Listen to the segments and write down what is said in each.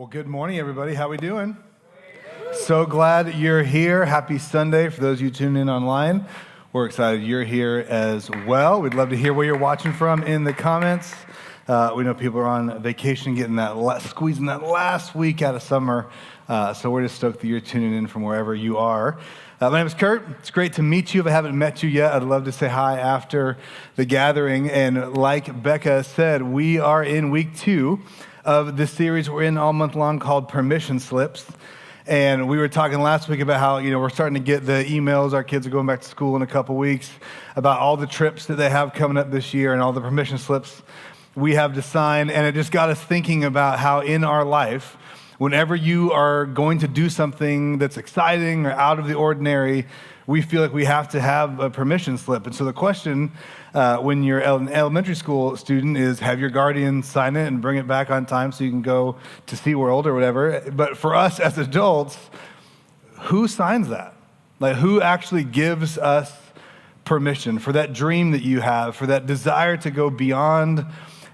Well, good morning, everybody. How we doing? So glad you're here. Happy Sunday for those of you tuning in online. We're excited you're here as well. We'd love to hear where you're watching from in the comments. We know people are on vacation, getting squeezing that last week out of summer. So we're just stoked that you're tuning in from wherever you are. My name is Kurt. It's great to meet you. If I haven't met you yet, I'd love to say hi after the gathering. And like Becca said, we are in week 2 of this series we're in all month long called Permission Slips. And we were talking last week about how, we're starting to get the emails. Our kids are going back to school in a couple weeks about all the trips that they have coming up this year and all the permission slips we have to sign. And it just got us thinking about how in our life, whenever you are going to do something that's exciting or out of the ordinary, we feel like we have to have a permission slip. And so the question when you're an elementary school student is have your guardian sign it and bring it back on time so you can go to SeaWorld or whatever. But for us as adults, who signs that? Like, who actually gives us permission for that dream that you have, for that desire to go beyond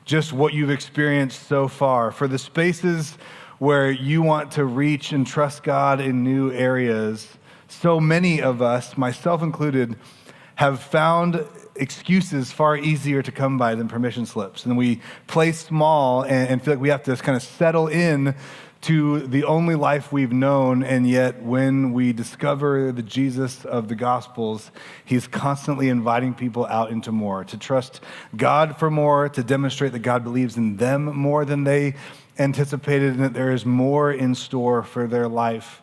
just what you've experienced so far, for the spaces where you want to reach and trust God in new areas? So many of us, myself included, have found excuses far easier to come by than permission slips. And we play small and feel like we have to kind of settle in to the only life we've known. And yet when we discover the Jesus of the Gospels, he's constantly inviting people out into more, to trust God for more, to demonstrate that God believes in them more than they anticipated, and that there is more in store for their life,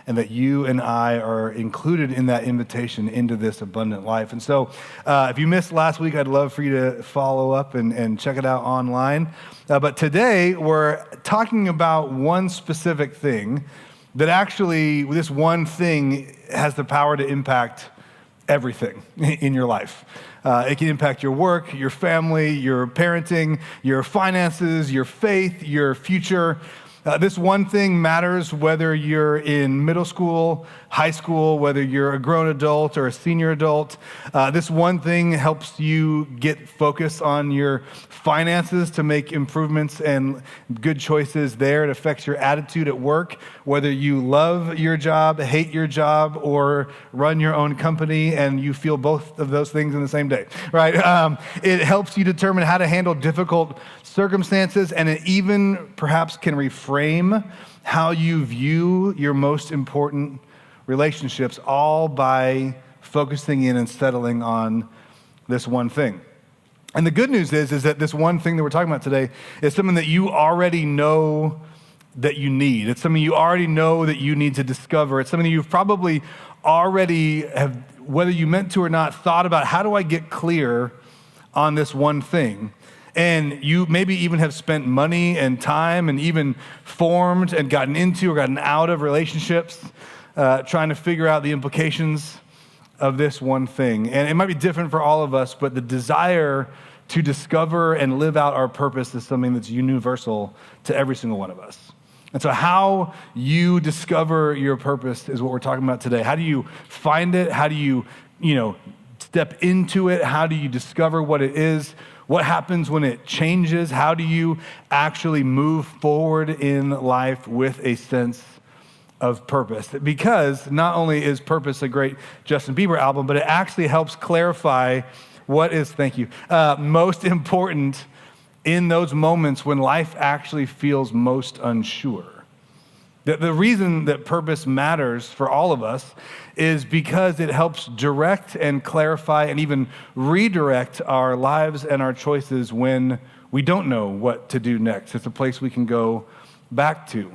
and that you and I are included in that invitation into this abundant life. And so if you missed last week, I'd love for you to follow up and check it out online. But today, we're talking about one specific thing that actually, this one thing has the power to impact everything in your life. It can impact your work, your family, your parenting, your finances, your faith, your future. This one thing matters whether you're in middle school, high school, whether you're a grown adult or a senior adult. This one thing helps you get focus on your finances to make improvements and good choices there. It affects your attitude at work, whether you love your job, hate your job, or run your own company, and you feel both of those things in the same day, right? It helps you determine how to handle difficult circumstances, and it even perhaps can reframe how you view your most important relationships, all by focusing in and settling on this one thing. And the good news is that this one thing that we're talking about today is something that you already know that you need. It's something you already know that you need to discover. It's something that you've probably already have, whether you meant to or not, thought about, how do I get clear on this one thing? And you maybe even have spent money and time and even formed and gotten into or gotten out of relationships trying to figure out the implications of this one thing. And it might be different for all of us, but the desire to discover and live out our purpose is something that's universal to every single one of us. And so how you discover your purpose is what we're talking about today. How do you find it? How do you, step into it? How do you discover what it is? What happens when it changes? How do you actually move forward in life with a sense of purpose? Because not only is Purpose a great Justin Bieber album, but it actually helps clarify what is, most important in those moments when life actually feels most unsure. The reason that purpose matters for all of us is because it helps direct and clarify and even redirect our lives and our choices when we don't know what to do next. It's a place we can go back to.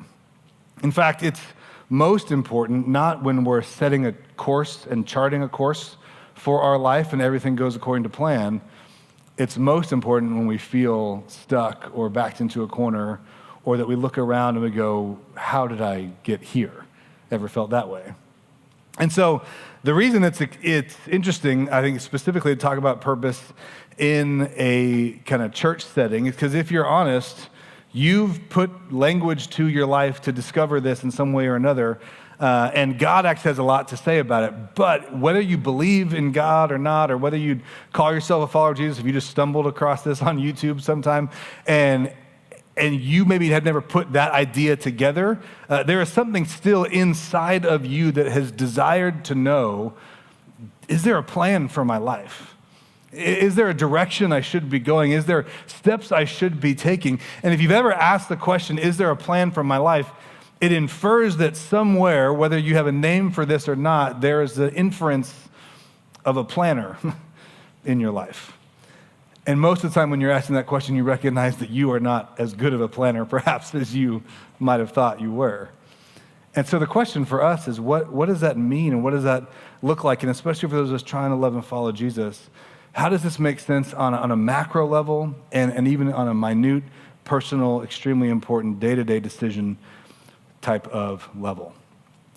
In fact, it's most important not when we're setting a course and charting a course for our life and everything goes according to plan. It's most important when we feel stuck or backed into a corner, or that we look around and we go, how did I get here? Ever felt that way? And so the reason it's interesting, I think, specifically to talk about purpose in a kind of church setting is because if you're honest, you've put language to your life to discover this in some way or another, and God actually has a lot to say about it. But whether you believe in God or not, or whether you'd call yourself a follower of Jesus, if you just stumbled across this on YouTube sometime, and and you maybe had never put that idea together, there is something still inside of you that has desired to know, is there a plan for my life? Is there a direction I should be going? Is there steps I should be taking? And if you've ever asked the question, is there a plan for my life? It infers that somewhere, whether you have a name for this or not, there is the inference of a planner in your life. And most of the time when you're asking that question, you recognize that you are not as good of a planner perhaps as you might have thought you were. And so the question for us is, what does that mean, and what does that look like? And especially for those of us trying to love and follow Jesus, how does this make sense on a macro level and even on a minute, personal, extremely important day-to-day decision type of level?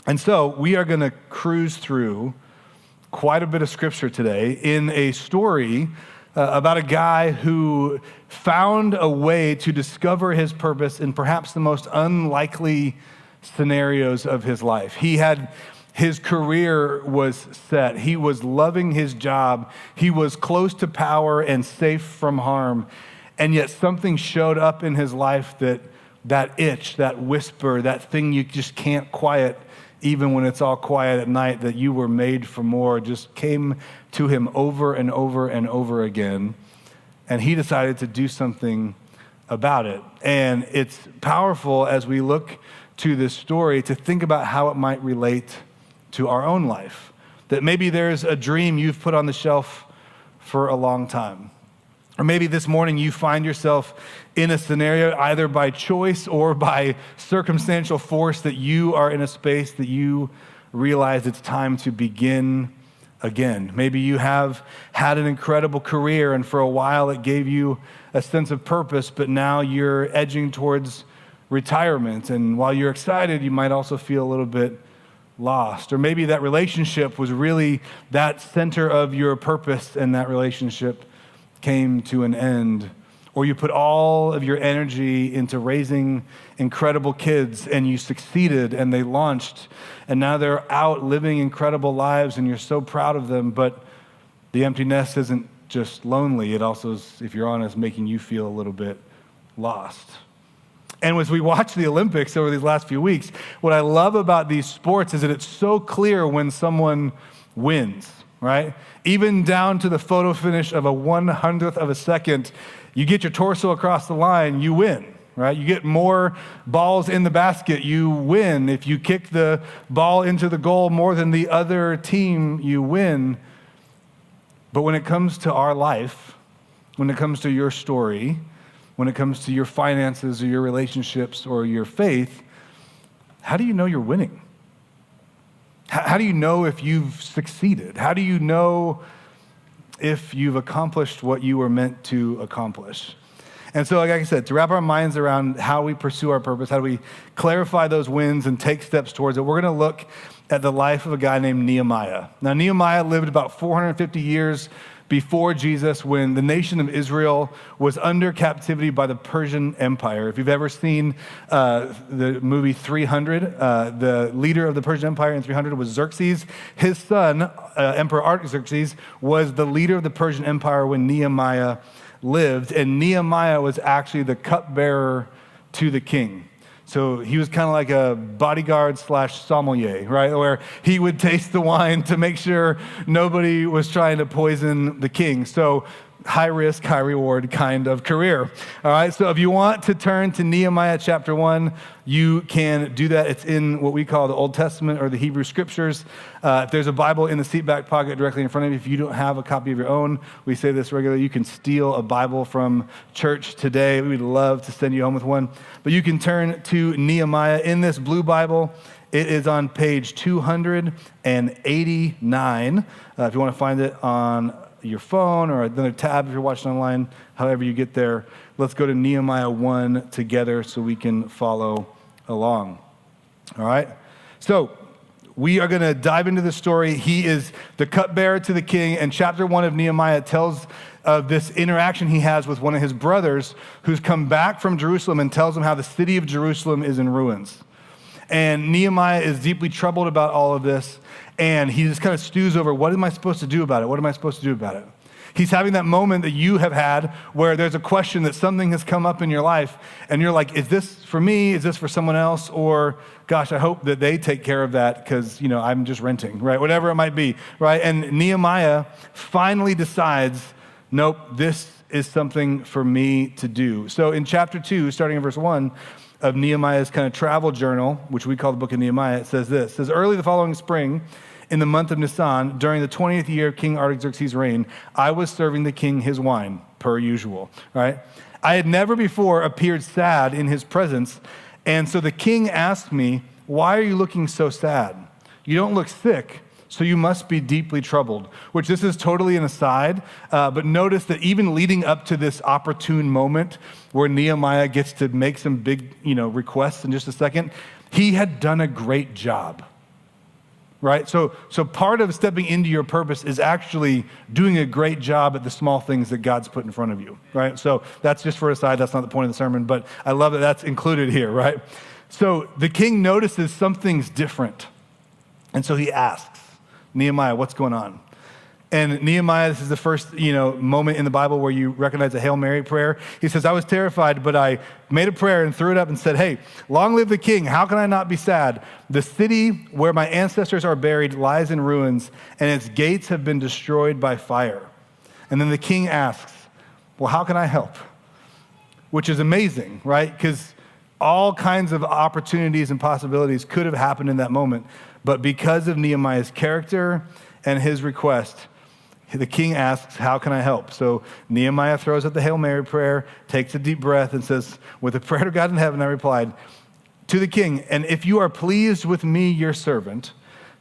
And so we are going to cruise through quite a bit of scripture today in a story about a guy who found a way to discover his purpose in perhaps the most unlikely scenarios of his life. His career was set. He was loving his job. He was close to power and safe from harm. And yet something showed up in his life that itch, that whisper, that thing you just can't quiet, even when it's all quiet at night, that you were made for more, just came to him over and over and over again. And he decided to do something about it. And it's powerful as we look to this story to think about how it might relate to our own life. That maybe there's a dream you've put on the shelf for a long time. Or maybe this morning you find yourself in a scenario either by choice or by circumstantial force that you are in a space that you realize it's time to begin again. Maybe you have had an incredible career and for a while it gave you a sense of purpose, but now you're edging towards retirement. And while you're excited, you might also feel a little bit lost. Or maybe that relationship was really that center of your purpose and that relationship came to an end. Or you put all of your energy into raising incredible kids and you succeeded and they launched and now they're out living incredible lives and you're so proud of them, but the empty nest isn't just lonely, it also is, if you're honest, making you feel a little bit lost. And as we watch the Olympics over these last few weeks, what I love about these sports is that it's so clear when someone wins, right? Even down to the photo finish of a 100th of a second, you get your torso across the line, you win, right? You get more balls in the basket, you win. If you kick the ball into the goal more than the other team, you win. But when it comes to our life, when it comes to your story, when it comes to your finances or your relationships or your faith, how do you know you're winning? How do you know if you've succeeded? How do you know if you've accomplished what you were meant to accomplish? And so, like I said, to wrap our minds around how we pursue our purpose, how do we clarify those wins and take steps towards it, we're going to look at the life of a guy named Nehemiah. Now, Nehemiah lived about 450 years before Jesus, when the nation of Israel was under captivity by the Persian Empire. If you've ever seen the movie 300, the leader of the Persian Empire in 300 was Xerxes. His son, Emperor Artaxerxes, was the leader of the Persian Empire when Nehemiah lived, and Nehemiah was actually the cupbearer to the king. So he was kind of like a bodyguard / sommelier, right? Where he would taste the wine to make sure nobody was trying to poison the king. So high risk, high reward kind of career. All right, so if you want to turn to Nehemiah chapter 1, you can do that. It's in what we call the Old Testament or the Hebrew Scriptures. If there's a Bible in the seat back pocket directly in front of you, if you don't have a copy of your own, we say this regularly, you can steal a Bible from church today. We would love to send you home with one. But you can turn to Nehemiah in this blue Bible. It is on page 289. If you want to find it on your phone or another tab if you're watching online, however you get there, let's go to Nehemiah 1 together so we can follow along. All right? So we are going to dive into the story. He is the cupbearer to the king, and chapter 1 of Nehemiah tells of this interaction he has with one of his brothers who's come back from Jerusalem and tells him how the city of Jerusalem is in ruins. And Nehemiah is deeply troubled about all of this, and he just kind of stews over, what am I supposed to do about it? What am I supposed to do about it? He's having that moment that you have had where there's a question that something has come up in your life and you're like, is this for me? Is this for someone else? Or gosh, I hope that they take care of that because, I'm just renting, right? Whatever it might be, right? And Nehemiah finally decides, nope, this is something for me to do. So in chapter 2, starting in verse 1 of Nehemiah's kind of travel journal, which we call the book of Nehemiah, it says this. It says, early the following spring, in the month of Nisan, during the 20th year of King Artaxerxes' reign, I was serving the king his wine, per usual, right? I had never before appeared sad in his presence, and so the king asked me, why are you looking so sad? You don't look sick, so you must be deeply troubled, which this is totally an aside, but notice that even leading up to this opportune moment where Nehemiah gets to make some big, requests in just a second, he had done a great job. Right? So part of stepping into your purpose is actually doing a great job at the small things that God's put in front of you, right? So that's just for a side. That's not the point of the sermon, but I love that that's included here, right? So the king notices something's different. And so he asks, Nehemiah, what's going on? And Nehemiah, this is the first, moment in the Bible where you recognize a Hail Mary prayer. He says, I was terrified, but I made a prayer and threw it up and said, hey, long live the king. How can I not be sad? The city where my ancestors are buried lies in ruins, and its gates have been destroyed by fire. And then the king asks, well, how can I help? Which is amazing, right? Because all kinds of opportunities and possibilities could have happened in that moment. But because of Nehemiah's character and his request, the king asks, how can I help? So Nehemiah throws out the Hail Mary prayer, takes a deep breath, and says, with the prayer to God in heaven, I replied to the king, and if you are pleased with me, your servant,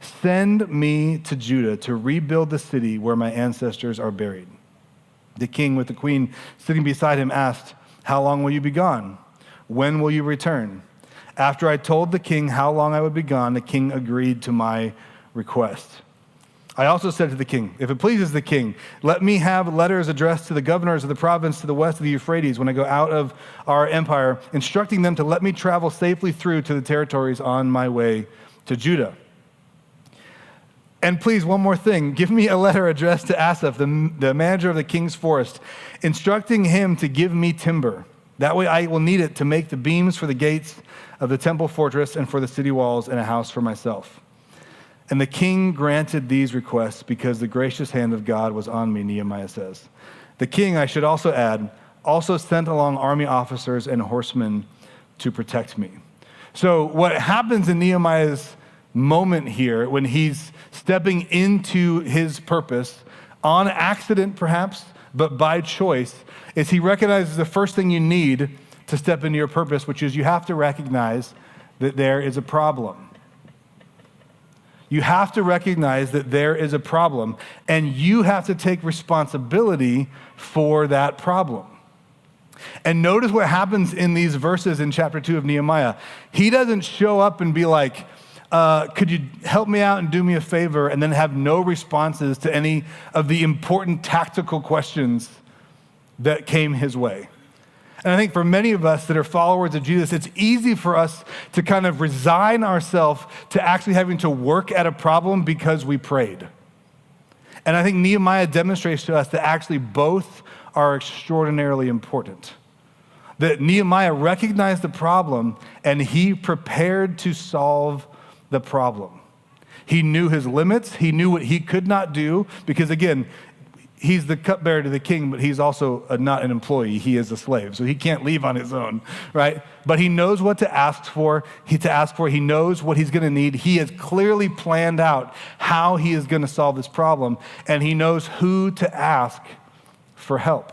send me to Judah to rebuild the city where my ancestors are buried. The king, with the queen sitting beside him, asked, how long will you be gone? When will you return? After I told the king how long I would be gone, the king agreed to my request. I also said to the king, if it pleases the king, let me have letters addressed to the governors of the province to the west of the Euphrates when I go out of our empire, instructing them to let me travel safely through to the territories on my way to Judah. And please, one more thing, give me a letter addressed to Asaph, the manager of the king's forest, instructing him to give me timber. That way I will need it to make the beams for the gates of the temple fortress and for the city walls and a house for myself. And the king granted these requests because the gracious hand of God was on me, Nehemiah says. The king, I should also add, also sent along army officers and horsemen to protect me. So what happens in Nehemiah's moment here, when he's stepping into his purpose, on accident perhaps, but by choice, is he recognizes the first thing you need to step into your purpose, which is you have to recognize that there is a problem. You have to recognize that there is a problem, and you have to take responsibility for that problem. And notice what happens in these verses in chapter 2 of Nehemiah. He doesn't show up and be like, could you help me out and do me a favor, and then have no responses to any of the important tactical questions that came his way. And I think for many of us that are followers of Jesus, it's easy for us to kind of resign ourselves to actually having to work at a problem because we prayed. And I think Nehemiah demonstrates to us that actually both are extraordinarily important. That Nehemiah recognized the problem and he prepared to solve the problem. He knew his limits. He knew what he could not do because, again, he's the cupbearer to the king, but he's also not an employee. He is a slave, so he can't leave on his own, right? But he knows what to ask for. He knows what he's going to need. He has clearly planned out how he is going to solve this problem, and he knows who to ask for help.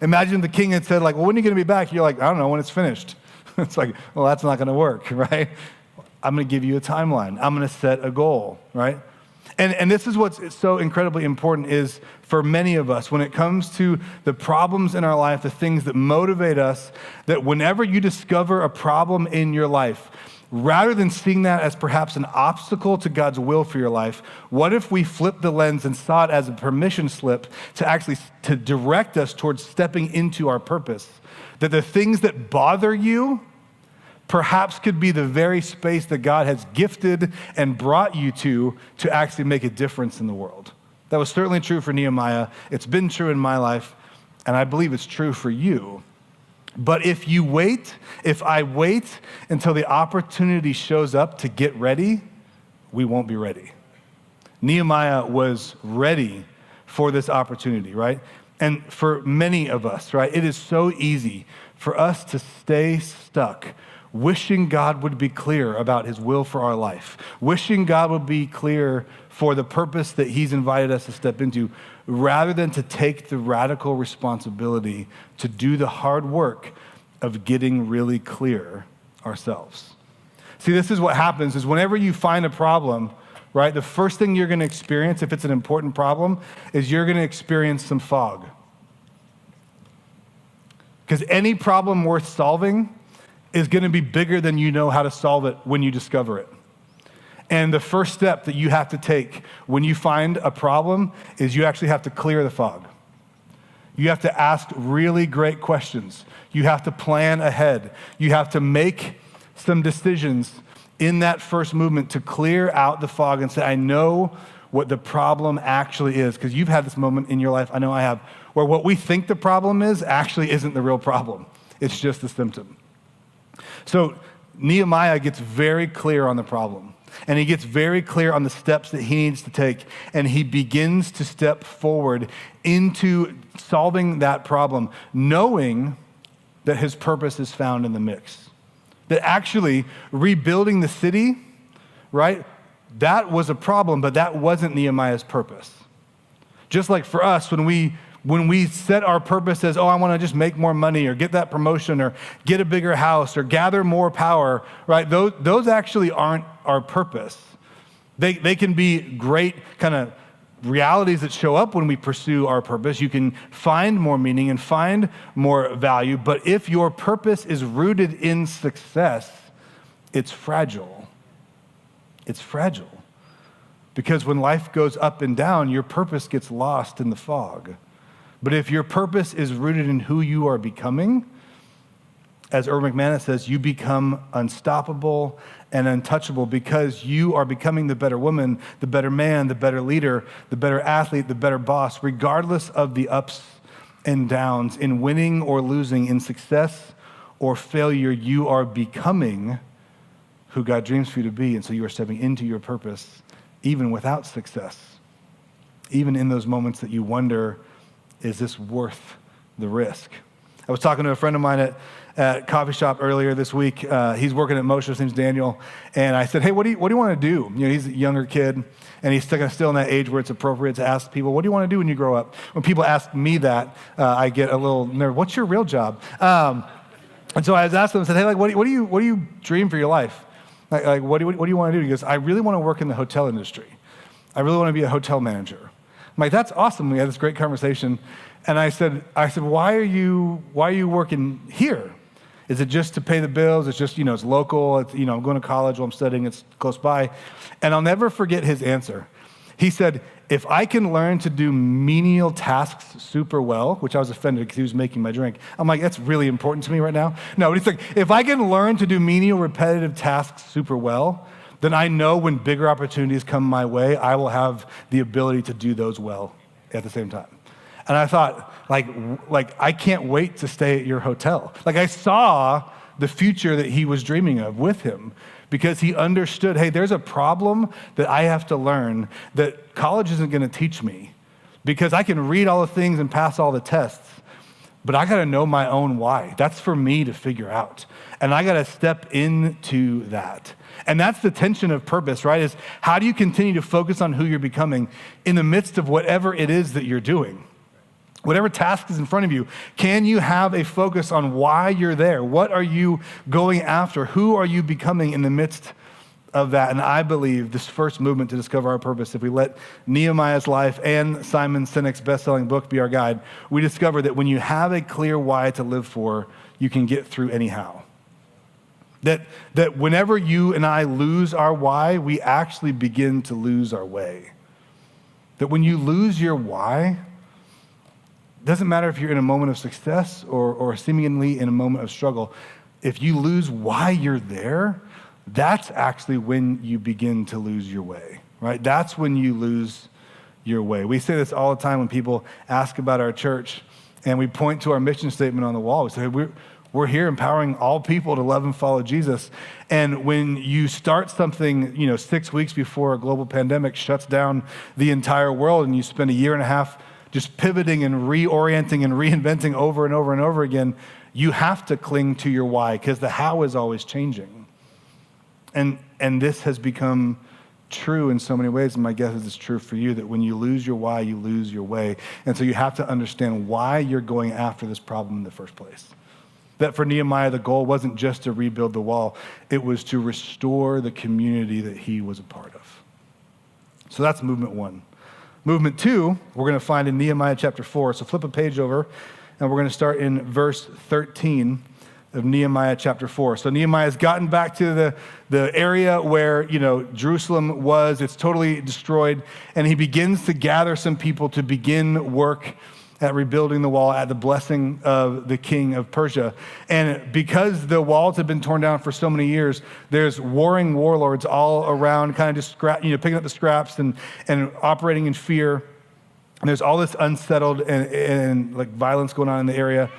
Imagine the king had said, like, well, when are you going to be back? You're like, I don't know, when it's finished. It's like, well, that's not going to work, right? I'm going to give you a timeline. I'm going to set a goal, right? And this is what's so incredibly important is for many of us, when it comes to the problems in our life, the things that motivate us, that whenever you discover a problem in your life, rather than seeing that as perhaps an obstacle to God's will for your life, what if we flip the lens and saw it as a permission slip to direct us towards stepping into our purpose? That the things that bother you perhaps could be the very space that God has gifted and brought you to actually make a difference in the world. That was certainly true for Nehemiah. It's been true in my life, and I believe it's true for you. But if I wait until the opportunity shows up to get ready, we won't be ready. Nehemiah was ready for this opportunity, right? And for many of us, right, it is so easy for us to stay stuck, wishing God would be clear about his will for our life, wishing God would be clear for the purpose that he's invited us to step into, rather than to take the radical responsibility to do the hard work of getting really clear ourselves. See, this is what happens is whenever you find a problem, right, the first thing you're going to experience, if it's an important problem, is you're going to experience some fog. Because any problem worth solving is going to be bigger than you know how to solve it when you discover it. And the first step that you have to take when you find a problem is you actually have to clear the fog. You have to ask really great questions. You have to plan ahead. You have to make some decisions in that first movement to clear out the fog and say, I know what the problem actually is. Because you've had this moment in your life, I know I have, where what we think the problem is actually isn't the real problem. It's just a symptom. So Nehemiah gets very clear on the problem. And he gets very clear on the steps that he needs to take. And he begins to step forward into solving that problem, knowing that his purpose is found in the mix. That actually rebuilding the city, right, that was a problem, but that wasn't Nehemiah's purpose. Just like for us, when we set our purpose as, I want to just make more money or get that promotion or get a bigger house or gather more power, right? Those actually aren't our purpose. They can be great kind of realities that show up when we pursue our purpose. You can find more meaning and find more value, but if your purpose is rooted in success, it's fragile. It's fragile. Because when life goes up and down, your purpose gets lost in the fog. But if your purpose is rooted in who you are becoming, as Irvin McManus says, you become unstoppable and untouchable because you are becoming the better woman, the better man, the better leader, the better athlete, the better boss, regardless of the ups and downs, in winning or losing, in success or failure, you are becoming who God dreams for you to be. And so you are stepping into your purpose, even without success, even in those moments that you wonder, is this worth the risk? I was talking to a friend of mine at coffee shop earlier this week. He's working at Mosher, his name's Daniel. And I said, hey, what do you want to do? You know, he's a younger kid, and he's still in that age where it's appropriate to ask people, what do you want to do when you grow up? When people ask me that, I get a little nervous. What's your real job? And so I was asking him, I said, hey, like, what do you dream for your life? Like what do you want to do? He goes, I really want to work in the hotel industry. I really want to be a hotel manager. I'm like, that's awesome. We had this great conversation. And I said, why are you working here? Is it just to pay the bills? It's just, it's local. It's, I'm going to college while I'm studying. It's close by. And I'll never forget his answer. He said, if I can learn to do menial tasks super well, which I was offended because he was making my drink. I'm like, that's really important to me right now. No, but he's like, if I can learn to do menial, repetitive tasks super well, then I know when bigger opportunities come my way, I will have the ability to do those well at the same time. And I thought, like I can't wait to stay at your hotel. Like I saw the future that he was dreaming of with him because he understood, hey, there's a problem that I have to learn that college isn't going to teach me because I can read all the things and pass all the tests, but I got to know my own why. That's for me to figure out. And I got to step into that. And that's the tension of purpose, right? Is how do you continue to focus on who you're becoming in the midst of whatever it is that you're doing? Whatever task is in front of you, can you have a focus on why you're there? What are you going after? Who are you becoming in the midst of that? And I believe this first movement to discover our purpose, if we let Nehemiah's life and Simon Sinek's best-selling book be our guide, we discover that when you have a clear why to live for, you can get through anyhow. That whenever you and I lose our why, we actually begin to lose our way. That when you lose your why, it doesn't matter if you're in a moment of success or seemingly in a moment of struggle. If you lose why you're there, that's actually when you begin to lose your way, right? That's when you lose your way. We say this all the time when people ask about our church, and we point to our mission statement on the wall. We say, we're here empowering all people to love and follow Jesus. And when you start something, 6 weeks before a global pandemic shuts down the entire world, and you spend a year and a half just pivoting and reorienting and reinventing over and over and over again, you have to cling to your why, because the how is always changing. And this has become true in so many ways, and my guess is it's true for you, that when you lose your why, you lose your way. And so you have to understand why you're going after this problem in the first place. That for Nehemiah, the goal wasn't just to rebuild the wall, it was to restore the community that he was a part of. So that's movement one. Movement two, we're going to find in Nehemiah chapter 4. So flip a page over, and we're going to start in verse 13 of Nehemiah chapter 4. So Nehemiah's gotten back to the area where, Jerusalem was. It's totally destroyed. And he begins to gather some people to begin work at rebuilding the wall at the blessing of the king of Persia. And because the walls have been torn down for so many years, there's warring warlords all around, kind of just picking up the scraps and operating in fear. And there's all this unsettled and like violence going on in the area.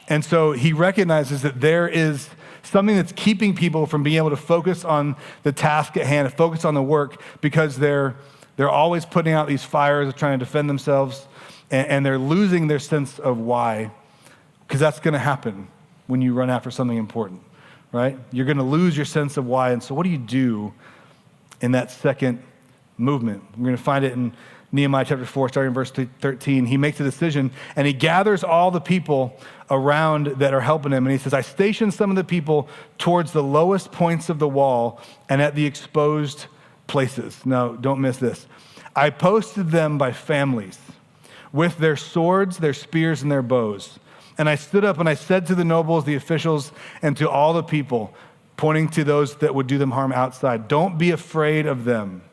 And so he recognizes that there is something that's keeping people from being able to focus on the task at hand, to focus on the work, because they're always putting out these fires of trying to defend themselves, and they're losing their sense of why, because that's going to happen when you run after something important, right? You're going to lose your sense of why. And so what do you do in that second movement? We're going to find it in Nehemiah chapter 4, starting in verse 13. He makes a decision, and he gathers all the people around that are helping him. And he says, I stationed some of the people towards the lowest points of the wall and at the exposed places. Now, don't miss this. I posted them by families with their swords, their spears, and their bows. And I stood up and I said to the nobles, the officials, and to all the people, pointing to those that would do them harm outside, don't be afraid of them,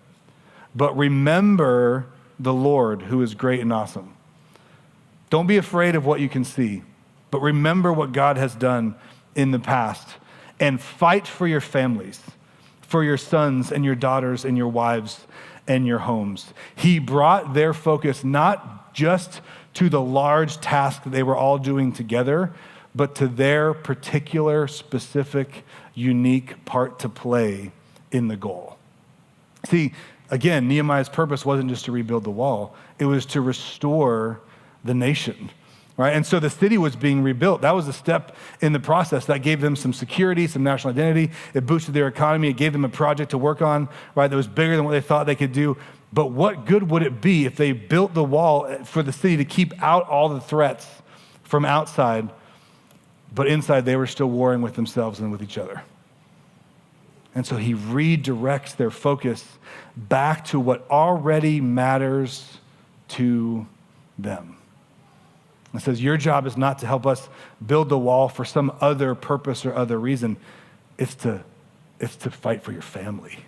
but remember the Lord, who is great and awesome. Don't be afraid of what you can see, but remember what God has done in the past, and fight for your families, for your sons and your daughters and your wives and your homes. He brought their focus not just to the large task that they were all doing together, but to their particular, specific, unique part to play in the goal. See, again, Nehemiah's purpose wasn't just to rebuild the wall, it was to restore the nation, right? And so the city was being rebuilt. That was a step in the process that gave them some security, some national identity. It boosted their economy. It gave them a project to work on, right, that was bigger than what they thought they could do. But what good would it be if they built the wall for the city to keep out all the threats from outside, but inside they were still warring with themselves and with each other? And so he redirects their focus back to what already matters to them. It says, your job is not to help us build the wall for some other purpose or other reason. It's to fight for your family.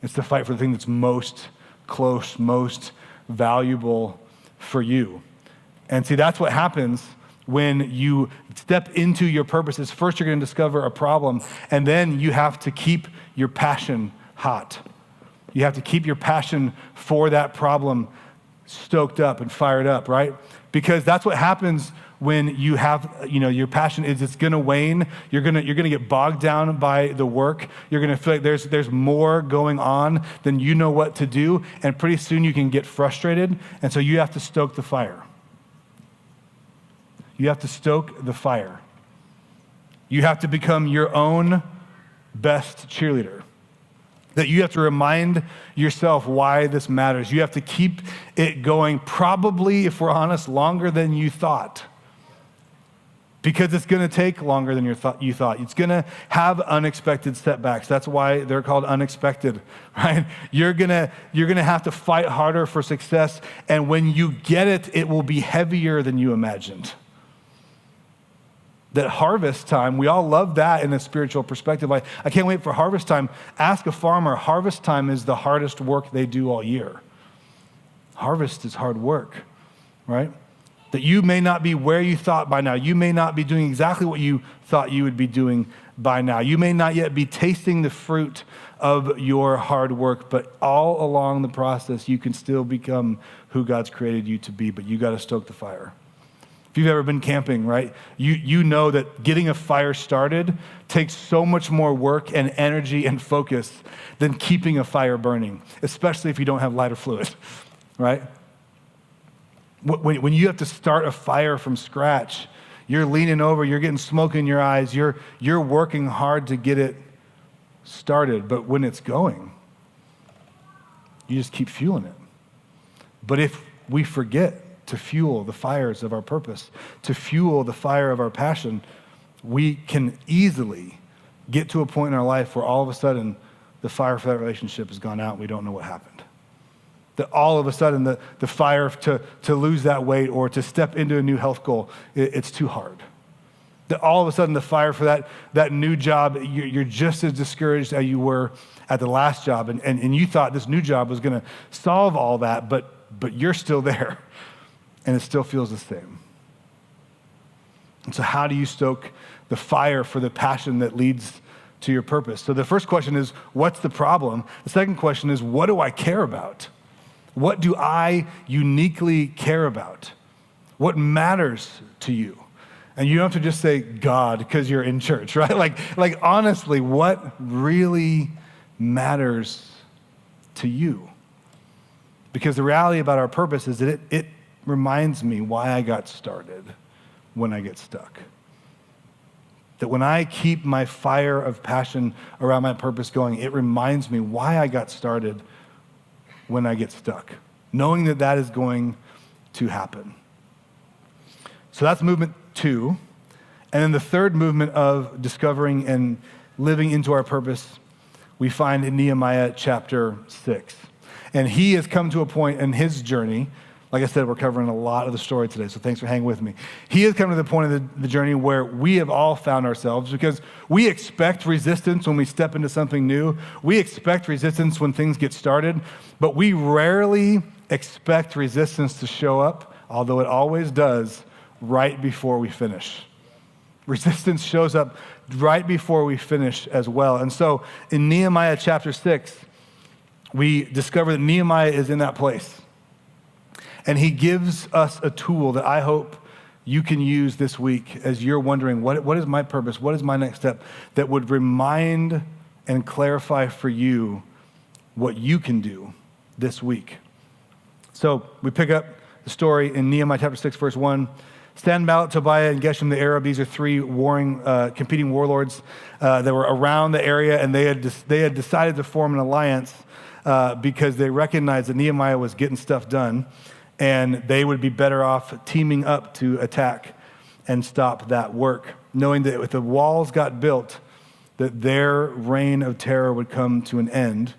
It's to fight for the thing that's most close, most valuable for you. And see, that's what happens when you step into your purposes. First, you're going to discover a problem, and then you have to keep your passion hot. You have to keep your passion for that problem stoked up and fired up, right? Because that's what happens when you have, your passion is it's going to wane. You're going to get bogged down by the work. You're going to feel like there's more going on than you know what to do, and pretty soon you can get frustrated, and so you have to stoke the fire. You have to stoke the fire. You have to become your own best cheerleader. That you have to remind yourself why this matters. You have to keep it going, probably, if we're honest, longer than you thought. Because it's going to take longer than you thought. It's going to have unexpected setbacks. That's why they're called unexpected, right? You're going to have to fight harder for success, and when you get it, it will be heavier than you imagined. That harvest time, we all love that in a spiritual perspective. I can't wait for harvest time. Ask a farmer, harvest time is the hardest work they do all year. Harvest is hard work, right? That you may not be where you thought by now. You may not be doing exactly what you thought you would be doing by now. You may not yet be tasting the fruit of your hard work, but all along the process, you can still become who God's created you to be, but you got to stoke the fire. If you've ever been camping, right, you know that getting a fire started takes so much more work and energy and focus than keeping a fire burning, especially if you don't have lighter fluid, right? When you have to start a fire from scratch, you're leaning over, you're getting smoke in your eyes, you're working hard to get it started, but when it's going, you just keep fueling it. But if we forget to fuel the fires of our purpose, to fuel the fire of our passion, we can easily get to a point in our life where all of a sudden the fire for that relationship has gone out and we don't know what happened. That all of a sudden the fire to lose that weight or to step into a new health goal, it's too hard. That all of a sudden the fire for that new job, you're just as discouraged as you were at the last job. And you thought this new job was going to solve all that, but you're still there. And it still feels the same. And so how do you stoke the fire for the passion that leads to your purpose? So the first question is, what's the problem? The second question is, what do I care about? What do I uniquely care about? What matters to you? And you don't have to just say God because you're in church, right? Like honestly, what really matters to you? Because the reality about our purpose is that it reminds me why I got started when I get stuck. That when I keep my fire of passion around my purpose going, it reminds me why I got started when I get stuck, knowing that that is going to happen. So that's movement 2. And then the third movement of discovering and living into our purpose, we find in Nehemiah chapter 6. And he has come to a point in his journey. Like I said, we're covering a lot of the story today, so thanks for hanging with me. He has come to the point of the journey where we have all found ourselves because we expect resistance when we step into something new. We expect resistance when things get started, but we rarely expect resistance to show up, although it always does, right before we finish. Resistance shows up right before we finish as well. And so in Nehemiah chapter 6, we discover that Nehemiah is in that place. And he gives us a tool that I hope you can use this week as you're wondering, what is my purpose? What is my next step? That would remind and clarify for you what you can do this week. So we pick up the story in Nehemiah chapter 6, verse 1. Sanballat, Tobiah, and Geshem the Arab, these are three competing warlords that were around the area, and they had decided to form an alliance because they recognized that Nehemiah was getting stuff done, and they would be better off teaming up to attack and stop that work, knowing that if the walls got built, that their reign of terror would come to an end.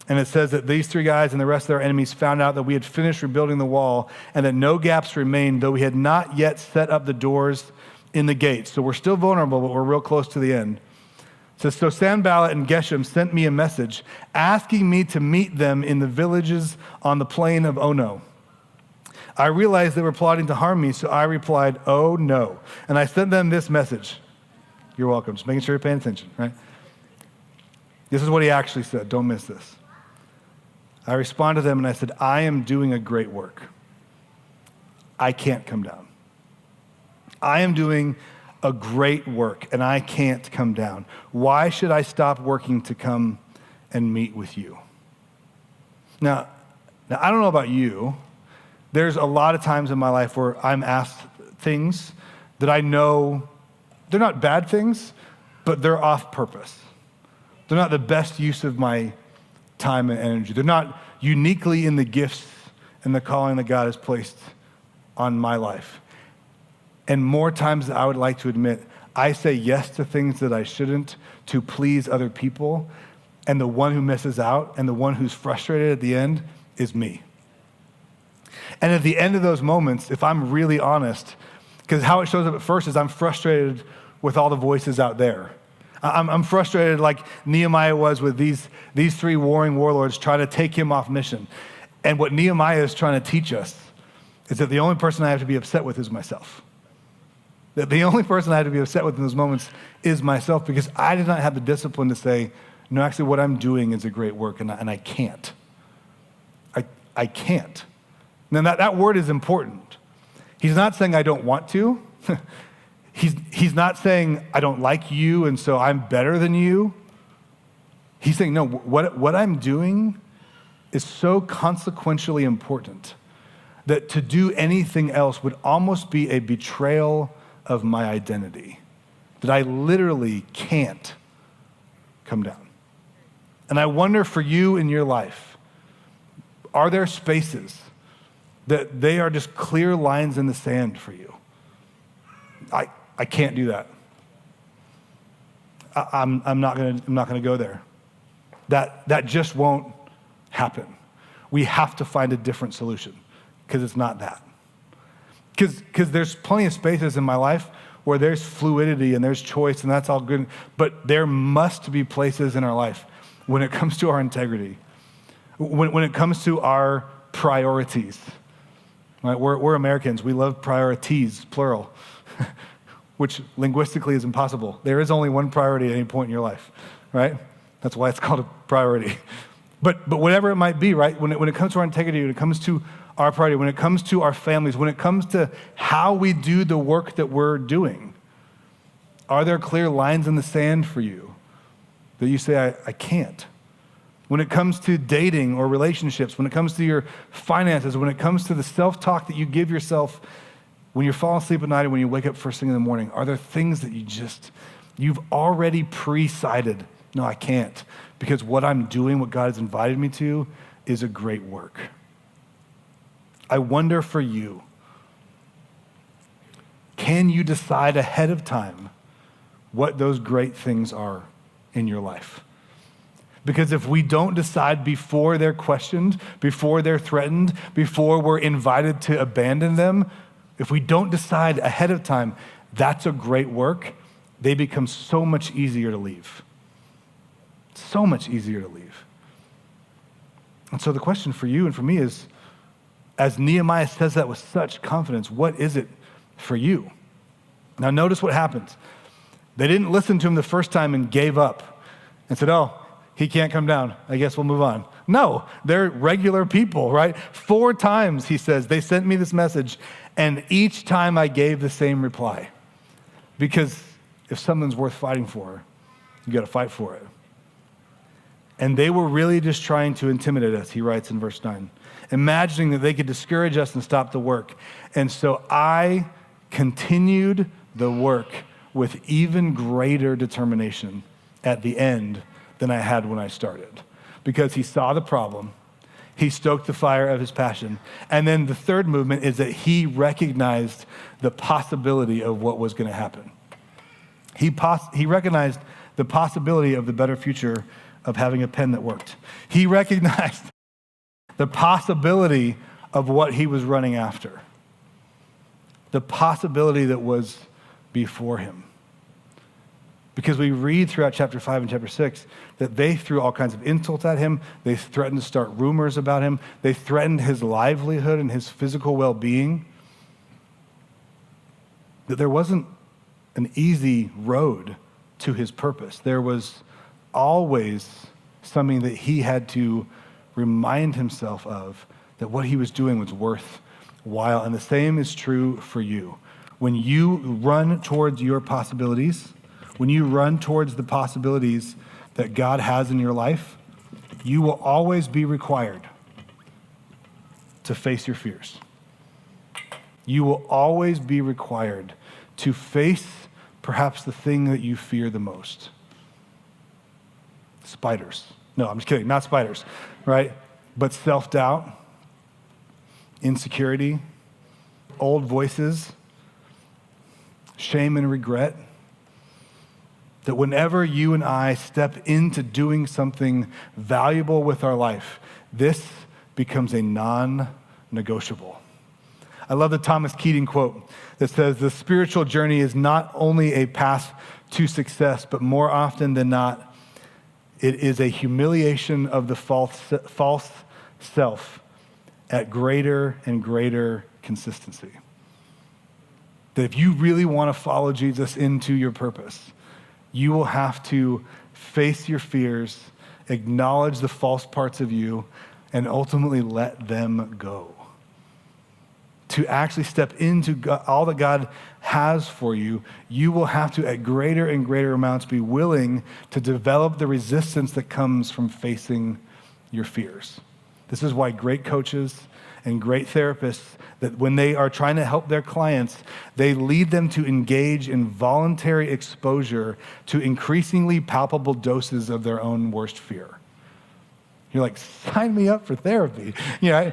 And it says that these three guys and the rest of their enemies found out that we had finished rebuilding the wall and that no gaps remained, though we had not yet set up the doors in the gates. So we're still vulnerable, but we're real close to the end. It says, so Sanballat and Geshem sent me a message asking me to meet them in the villages on the plain of Ono. I realized they were plotting to harm me, so I replied, oh no. And I sent them this message. You're welcome. Just making sure you're paying attention, right? This is what he actually said. Don't miss this. I responded to them and I said, I am doing a great work. I can't come down. I am doing a great work and I can't come down. Why should I stop working to come and meet with you? Now I don't know about you. There's a lot of times in my life where I'm asked things that I know they're not bad things, but they're off purpose. They're not the best use of my time and energy. They're not uniquely in the gifts and the calling that God has placed on my life. And more times than I would like to admit, I say yes to things that I shouldn't to please other people, and the one who misses out and the one who's frustrated at the end is me. And at the end of those moments, if I'm really honest, because how it shows up at first is I'm frustrated with all the voices out there. I'm frustrated like Nehemiah was with these three warring warlords trying to take him off mission. And what Nehemiah is trying to teach us is that the only person I have to be upset with is myself. That the only person I had to be upset with in those moments is myself, because I did not have the discipline to say, no, actually what I'm doing is a great work, and I can't. I can't. Now that word is important. He's not saying I don't want to. He's not saying I don't like you and so I'm better than you. He's saying, no, what I'm doing is so consequentially important that to do anything else would almost be a betrayal of my identity, that I literally can't come down. And I wonder for you in your life, are there spaces that they are just clear lines in the sand for you? I can't do that. I'm not gonna go there. That just won't happen. We have to find a different solution, because it's not that. Because there's plenty of spaces in my life where there's fluidity and there's choice, and that's all good. But there must be places in our life when it comes to our integrity, when it comes to our priorities. Right? We're Americans. We love priorities, plural, which linguistically is impossible. There is only one priority at any point in your life, right? That's why it's called a priority. But whatever it might be, right? When it comes to our integrity, when it comes to our priority, when it comes to our families, when it comes to how we do the work that we're doing, are there clear lines in the sand for you that you say, I can't? When it comes to dating or relationships, when it comes to your finances, when it comes to the self-talk that you give yourself when you're falling asleep at night and when you wake up first thing in the morning, are there things that you've already pre-decided, no, I can't, because what I'm doing, what God has invited me to, is a great work. I wonder for you, can you decide ahead of time what those great things are in your life? Because if we don't decide before they're questioned, before they're threatened, before we're invited to abandon them, if we don't decide ahead of time, that's a great work, they become so much easier to leave. So much easier to leave. And so the question for you and for me is, as Nehemiah says that with such confidence, what is it for you? Now notice what happens. They didn't listen to him the first time and gave up and said, oh, he can't come down. I guess we'll move on. No, they're regular people, right? 4 times, he says, they sent me this message, and each time I gave the same reply. Because if something's worth fighting for, you got to fight for it. And they were really just trying to intimidate us, he writes in verse 9, imagining that they could discourage us and stop the work. And so I continued the work with even greater determination at the end than I had when I started. Because he saw the problem, he stoked the fire of his passion. And then the third movement is that he recognized the possibility of what was going to happen. He recognized the possibility of the better future of having a pen that worked. He recognized the possibility of what he was running after. The possibility that was before him. Because we read throughout chapter 5 and chapter 6 that they threw all kinds of insults at him. They threatened to start rumors about him. They threatened his livelihood and his physical well-being. That there wasn't an easy road to his purpose. There was always something that he had to remind himself of, that what he was doing was worthwhile. And the same is true for you. When you run towards your possibilities, when you run towards the possibilities that God has in your life, you will always be required to face your fears. You will always be required to face perhaps the thing that you fear the most. Spiders. No, I'm just kidding, not spiders, right? But self-doubt, insecurity, old voices, shame and regret. That whenever you and I step into doing something valuable with our life, this becomes a non-negotiable. I love the Thomas Keating quote that says, the spiritual journey is not only a path to success, but more often than not, it is a humiliation of the false self at greater and greater consistency. that if you really want to follow Jesus into your purpose, you will have to face your fears, acknowledge the false parts of you, and ultimately let them go. To actually step into all that God has for you, you will have to, at greater and greater amounts, be willing to develop the resistance that comes from facing your fears. This is why great coaches and great therapists, that when they are trying to help their clients, they lead them to engage in voluntary exposure to increasingly palpable doses of their own worst fear. You're like, sign me up for therapy. You know,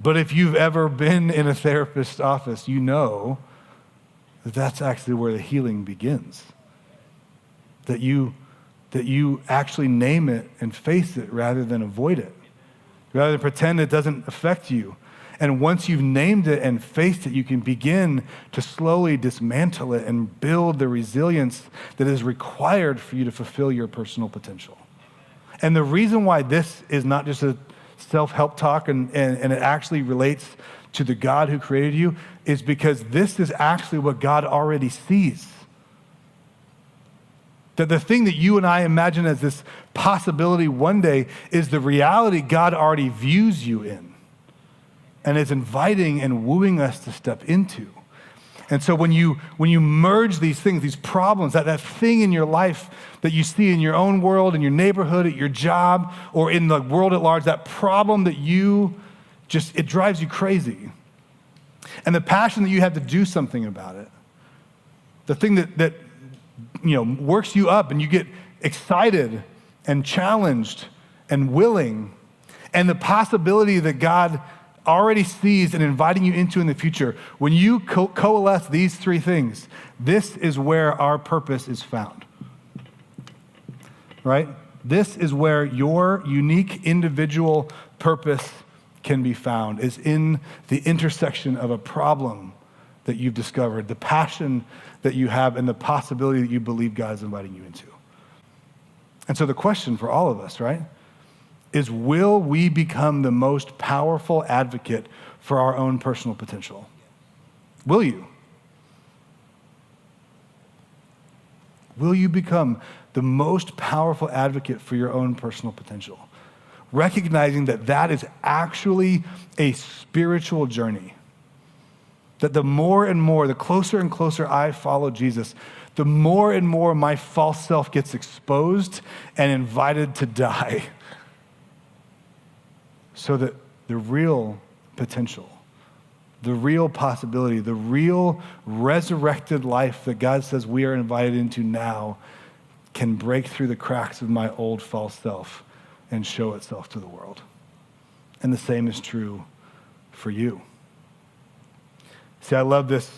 but if you've ever been in a therapist's office, you know that that's actually where the healing begins. That you actually name it and face it rather than avoid it, rather than pretend it doesn't affect you. And once you've named it and faced it, you can begin to slowly dismantle it and build the resilience that is required for you to fulfill your personal potential. And the reason why this is not just a self-help talk and it actually relates to the God who created you is because this is actually what God already sees. That the thing that you and I imagine as this possibility one day is the reality God already views you in and is inviting and wooing us to step into. And so when you merge these things, these problems, that thing in your life that you see in your own world, in your neighborhood, at your job, or in the world at large, that problem that it drives you crazy. And the passion that you have to do something about it, the thing that works you up and you get excited and challenged and willing, and the possibility that God already sees and inviting you into in the future, when you coalesce these three things, this is where our purpose is found, right? This is where your unique individual purpose can be found, is in the intersection of a problem that you've discovered, the passion that you have, and the possibility that you believe God is inviting you into. And so the question for all of us, right, is will we become the most powerful advocate for our own personal potential? Will you? Will you become the most powerful advocate for your own personal potential? Recognizing that that is actually a spiritual journey. That the more and more, the closer and closer I follow Jesus, the more and more my false self gets exposed and invited to die. So that the real potential, the real possibility, the real resurrected life that God says we are invited into now can break through the cracks of my old false self and show itself to the world. And the same is true for you. See, I love this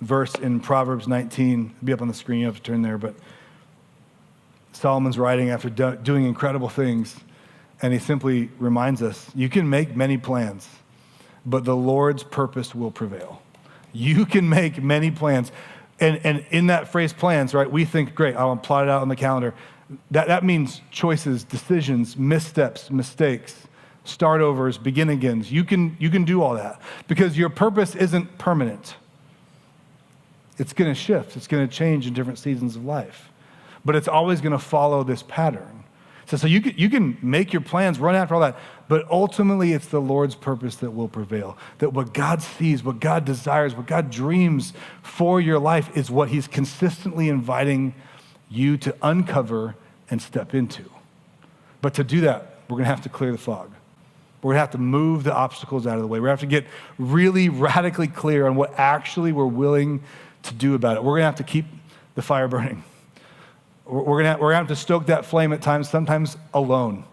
verse in Proverbs 19. It'll be up on the screen, you have to turn there, but Solomon's writing after doing incredible things, and he simply reminds us, you can make many plans, but the Lord's purpose will prevail. You can make many plans. And in that phrase plans, right, we think, great, I'll plot it out on the calendar. That means choices, decisions, missteps, mistakes, start overs, begin agains. You can do all that because your purpose isn't permanent. It's going to shift. It's going to change in different seasons of life. But it's always going to follow this pattern. So you can make your plans, run after all that, but ultimately it's the Lord's purpose that will prevail. That what God sees, what God desires, what God dreams for your life is what he's consistently inviting you to uncover and step into. But to do that, we're going to have to clear the fog. We're going to have to move the obstacles out of the way. We're going to have to get really radically clear on what actually we're willing to do about it. We're going to have to keep the fire burning. We're gonna have to stoke that flame at times, sometimes alone.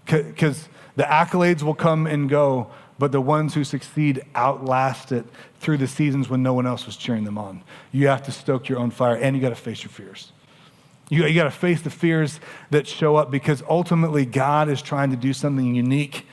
Because the accolades will come and go, but the ones who succeed outlast it through the seasons when no one else was cheering them on. You have to stoke your own fire, and you got to face your fears. You got to face the fears that show up because ultimately God is trying to do something unique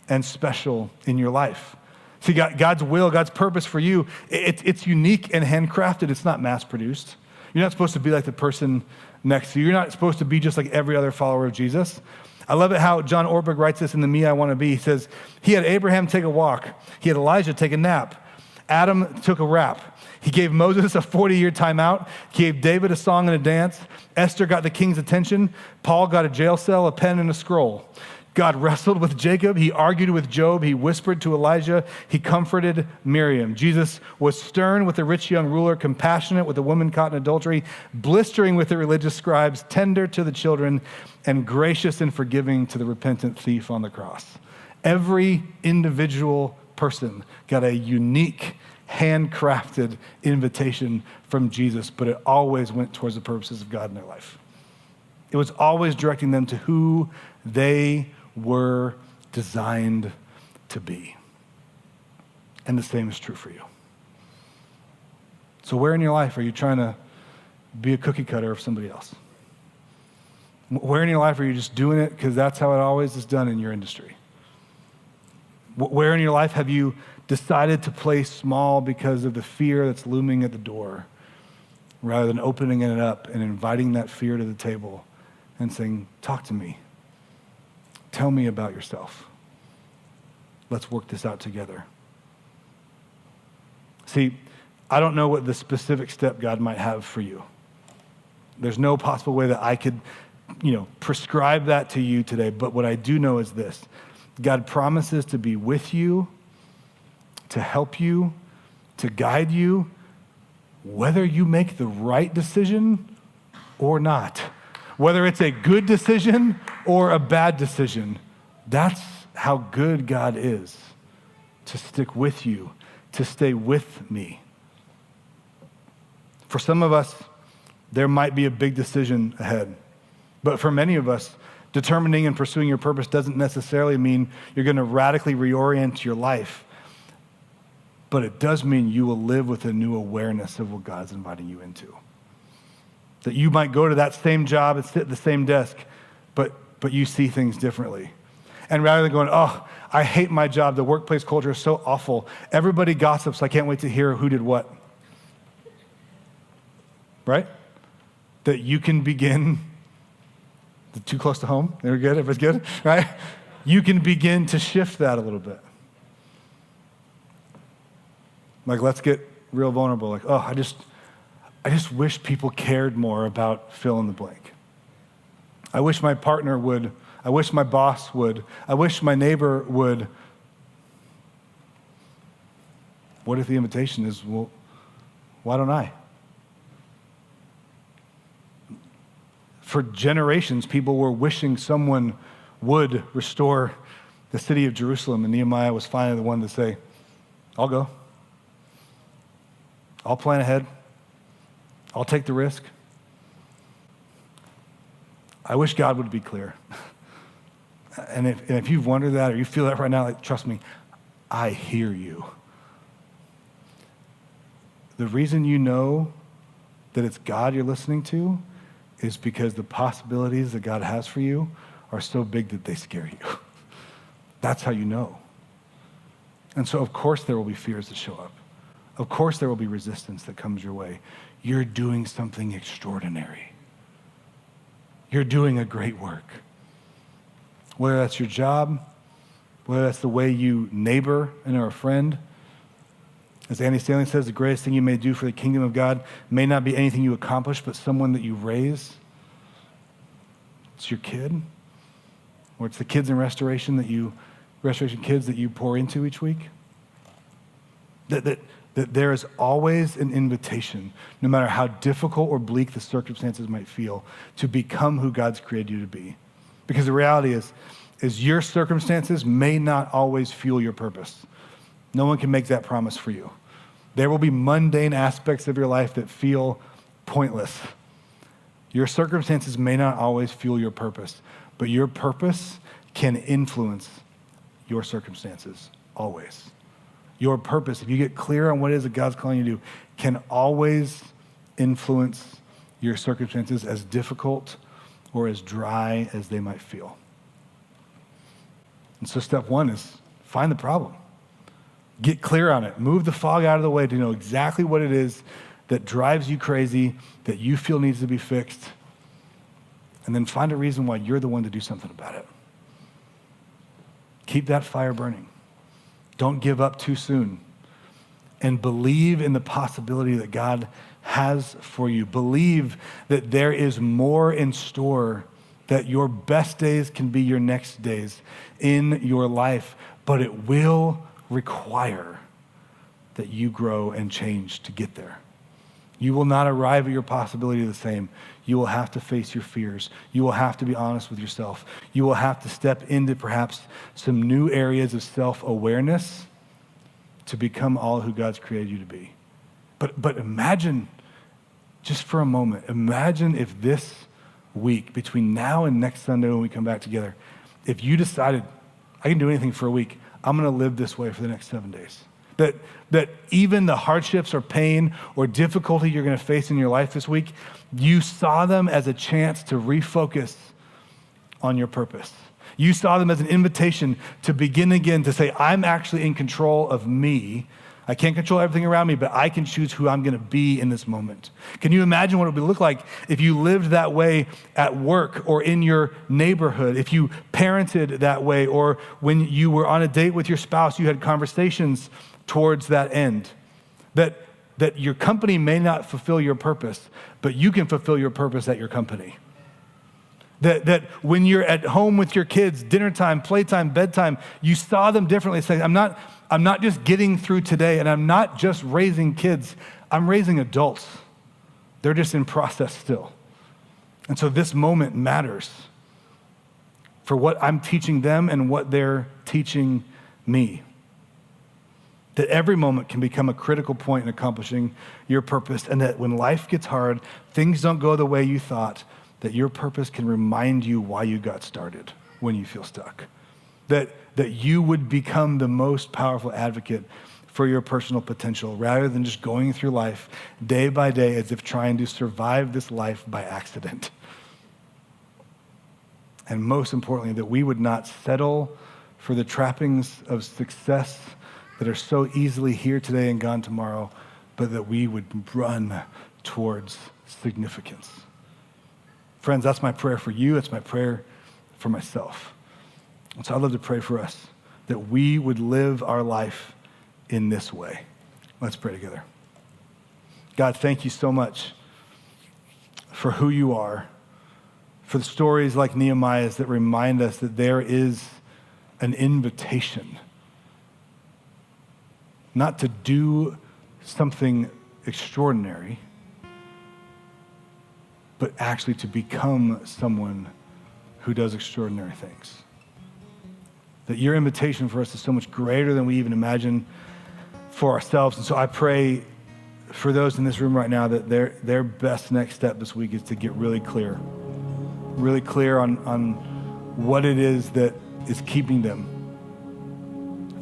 and special in your life. See, God's will, God's purpose for you, it's unique and handcrafted. It's not mass-produced. You're not supposed to be like the person next to you. You're not supposed to be just like every other follower of Jesus. I love it how John Ortberg writes this in the Me I Want to Be. He says, he had Abraham take a walk. He had Elijah take a nap. Adam took a rap. He gave Moses a 40-year timeout. He gave David a song and a dance. Esther got the king's attention. Paul got a jail cell, a pen, and a scroll. God wrestled with Jacob. He argued with Job. He whispered to Elijah. He comforted Miriam. Jesus was stern with the rich young ruler, compassionate with the woman caught in adultery, blistering with the religious scribes, tender to the children, and gracious and forgiving to the repentant thief on the cross. Every individual person got a unique, handcrafted invitation from Jesus, but it always went towards the purposes of God in their life. It was always directing them to who they were designed to be. And the same is true for you. So where in your life are you trying to be a cookie cutter of somebody else? Where in your life are you just doing it because that's how it always is done in your industry? Where in your life have you decided to play small because of the fear that's looming at the door, rather than opening it up and inviting that fear to the table and saying, talk to me. Tell me about yourself. Let's work this out together. See, I don't know what the specific step God might have for you. There's no possible way that I could, prescribe that to you today. But what I do know is this: God promises to be with you, to help you, to guide you, whether you make the right decision or not. Whether it's a good decision or a bad decision. That's how good God is, to stick with you, to stay with me. For some of us, there might be a big decision ahead. But for many of us, determining and pursuing your purpose doesn't necessarily mean you're going to radically reorient your life. But it does mean you will live with a new awareness of what God's inviting you into. That you might go to that same job and sit at the same desk, but you see things differently. And rather than going, oh, I hate my job, the workplace culture is so awful, everybody gossips, I can't wait to hear who did what. Right? That you can begin, too close to home? They're good, everybody's good, right? You can begin to shift that a little bit. Like, let's get real vulnerable. Like, oh, I just wish people cared more about fill in the blank. I wish my partner would. I wish my boss would. I wish my neighbor would. What if the invitation is, well, why don't I? For generations, people were wishing someone would restore the city of Jerusalem, and Nehemiah was finally the one to say, I'll go. I'll plan ahead. I'll take the risk. I wish God would be clear. And if you've wondered that or you feel that right now, trust me, I hear you. The reason you know that it's God you're listening to is because the possibilities that God has for you are so big that they scare you. That's how you know. And so, of course, there will be fears that show up. Of course, there will be resistance that comes your way. You're doing something extraordinary. You're doing a great work. Whether that's your job, whether that's the way you neighbor and are a friend. As Andy Stanley says, the greatest thing you may do for the kingdom of God may not be anything you accomplish, but someone that you raise. It's your kid, or it's the kids in restoration kids that you pour into each week. That there is always an invitation, no matter how difficult or bleak the circumstances might feel, to become who God's created you to be. Because the reality is your circumstances may not always fuel your purpose. No one can make that promise for you. There will be mundane aspects of your life that feel pointless. Your circumstances may not always fuel your purpose, but your purpose can influence your circumstances, always. Your purpose, if you get clear on what it is that God's calling you to do, can always influence your circumstances, as difficult or as dry as they might feel. And so step one is find the problem. Get clear on it. Move the fog out of the way to know exactly what it is that drives you crazy, that you feel needs to be fixed, and then find a reason why you're the one to do something about it. Keep that fire burning. Don't give up too soon. and believe in the possibility that God has for you. Believe that there is more in store, that your best days can be your next days in your life, but it will require that you grow and change to get there. You will not arrive at your possibility the same. You will have to face your fears. You will have to be honest with yourself. You will have to step into perhaps some new areas of self-awareness to become all who God's created you to be. But imagine, just for a moment, imagine if this week, between now and next Sunday when we come back together, if you decided, I can do anything for a week, I'm going to live this way for the next 7 days. That even the hardships or pain or difficulty you're going to face in your life this week, you saw them as a chance to refocus on your purpose. You saw them as an invitation to begin again, to say, I'm actually in control of me. I can't control everything around me, but I can choose who I'm going to be in this moment. Can you imagine what it would look like if you lived that way at work or in your neighborhood, if you parented that way, or when you were on a date with your spouse, you had conversations towards that end? That your company may not fulfill your purpose, but you can fulfill your purpose at your company. That when you're at home with your kids, dinner time, playtime, bedtime, you saw them differently, saying, I'm not just getting through today, and I'm not just raising kids, I'm raising adults. They're just in process still. And so this moment matters for what I'm teaching them and what they're teaching me. That every moment can become a critical point in accomplishing your purpose, and that when life gets hard, things don't go the way you thought, that your purpose can remind you why you got started when you feel stuck. That you would become the most powerful advocate for your personal potential, rather than just going through life day by day as if trying to survive this life by accident. And most importantly, that we would not settle for the trappings of success that are so easily here today and gone tomorrow, but that we would run towards significance. Friends, that's my prayer for you. It's my prayer for myself. And so I'd love to pray for us, that we would live our life in this way. Let's pray together. God, thank you so much for who you are, for the stories like Nehemiah's that remind us that there is an invitation not to do something extraordinary, but actually to become someone who does extraordinary things. That your invitation for us is so much greater than we even imagine for ourselves. And so I pray for those in this room right now that their best next step this week is to get really clear on what it is that is keeping them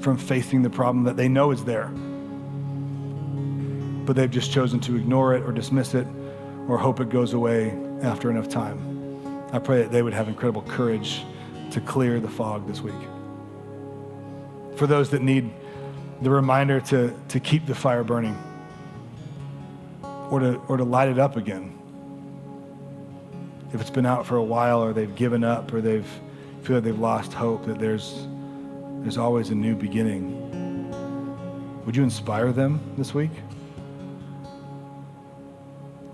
from facing the problem that they know is there, but they've just chosen to ignore it or dismiss it or hope it goes away after enough time. I pray that they would have incredible courage to clear the fog this week. For those that need the reminder to keep the fire burning or to light it up again, if it's been out for a while or they've given up or they feel like they've lost hope, that there's always a new beginning. Would you inspire them this week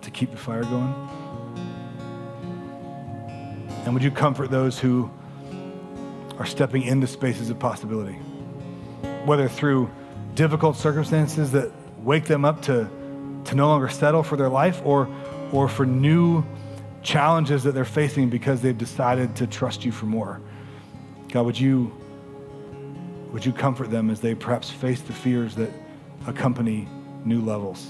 to keep the fire going? And would you comfort those who are stepping into spaces of possibility, whether through difficult circumstances that wake them up to no longer settle for their life, or for new challenges that they're facing because they've decided to trust you for more? God, would you comfort them as they perhaps face the fears that accompany new levels?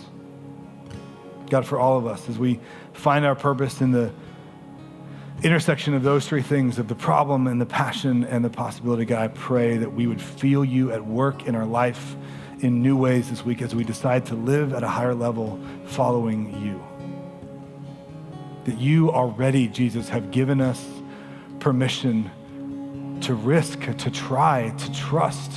God, for all of us, as we find our purpose in the intersection of those three things, of the problem and the passion and the possibility, God, I pray that we would feel you at work in our life in new ways this week as we decide to live at a higher level following you. That you already, Jesus, have given us permission to risk, to try, to trust.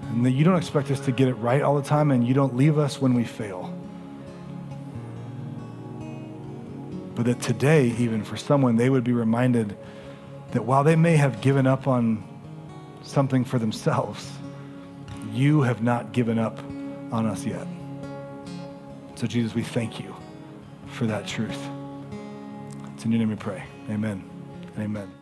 And that you don't expect us to get it right all the time, and you don't leave us when we fail. But that today, even for someone, they would be reminded that while they may have given up on something for themselves, you have not given up on us yet. So Jesus, we thank you for that truth. It's in your name we pray. Amen and amen.